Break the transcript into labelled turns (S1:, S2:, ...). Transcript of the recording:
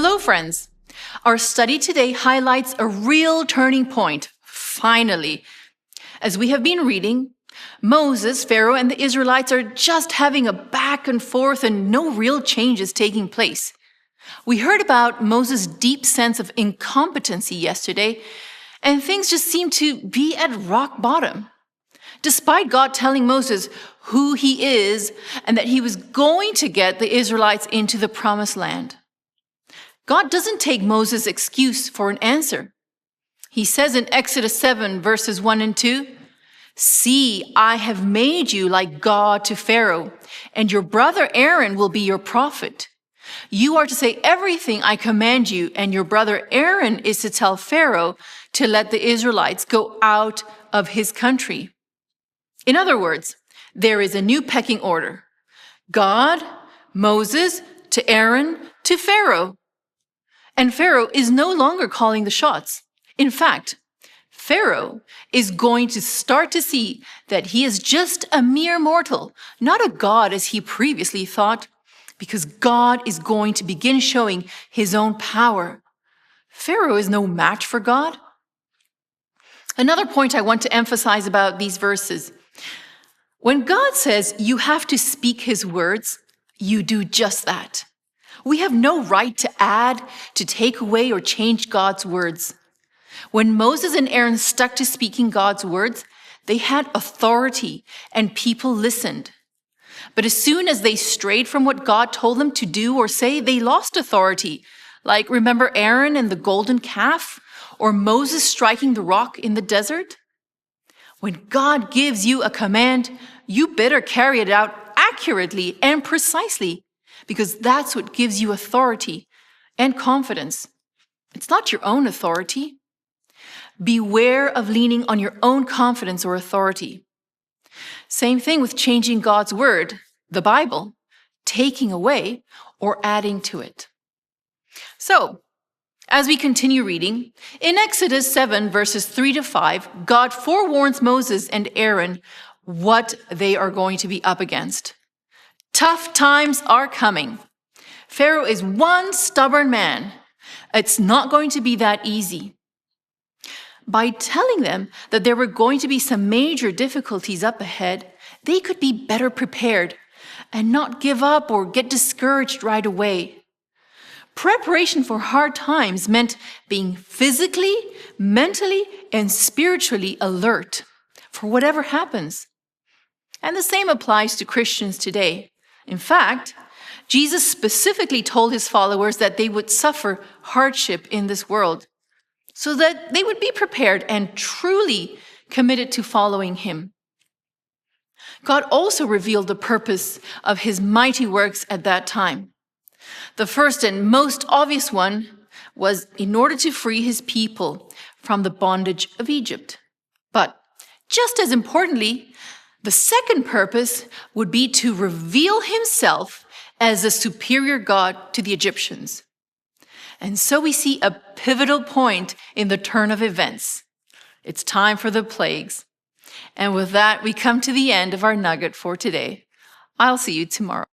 S1: Hello, friends. Our study today highlights a real turning point, finally. As we have been reading, Moses, Pharaoh, and the Israelites are just having a back and forth and no real change is taking place. We heard about Moses' deep sense of incompetency yesterday, and things just seem to be at rock bottom. Despite God telling Moses who he is and that he was going to get the Israelites into the promised land, God doesn't take Moses' excuse for an answer. He says in Exodus 7, verses 1 and 2, "See, I have made you like God to Pharaoh, and your brother Aaron will be your prophet. You are to say everything I command you, and your brother Aaron is to tell Pharaoh to let the Israelites go out of his country." In other words, there is a new pecking order. God, Moses, to Aaron, to Pharaoh. And Pharaoh is no longer calling the shots. In fact, Pharaoh is going to start to see that he is just a mere mortal, not a god as he previously thought, because God is going to begin showing his own power. Pharaoh is no match for God. Another point I want to emphasize about these verses: when God says you have to speak his words, you do just that. We have no right to add, to take away, or change God's words. When Moses and Aaron stuck to speaking God's words, they had authority and people listened. But as soon as they strayed from what God told them to do or say, they lost authority. Like, remember Aaron and the golden calf, or Moses striking the rock in the desert? When God gives you a command, you better carry it out accurately and precisely, because that's what gives you authority and confidence. It's not your own authority. Beware of leaning on your own confidence or authority. Same thing with changing God's word, the Bible, taking away or adding to it. So, as we continue reading, in Exodus 7, verses 3 to 5, God forewarns Moses and Aaron what they are going to be up against. Tough times are coming. Pharaoh is one stubborn man. It's not going to be that easy. By telling them that there were going to be some major difficulties up ahead, they could be better prepared and not give up or get discouraged right away. Preparation for hard times meant being physically, mentally, and spiritually alert for whatever happens. And the same applies to Christians today. In fact, Jesus specifically told his followers that they would suffer hardship in this world, so that they would be prepared and truly committed to following him. God also revealed the purpose of his mighty works at that time. The first and most obvious one was in order to free his people from the bondage of Egypt. But just as importantly, the second purpose would be to reveal himself as a superior God to the Egyptians. And so we see a pivotal point in the turn of events. It's time for the plagues. And with that, we come to the end of our nugget for today. I'll see you tomorrow.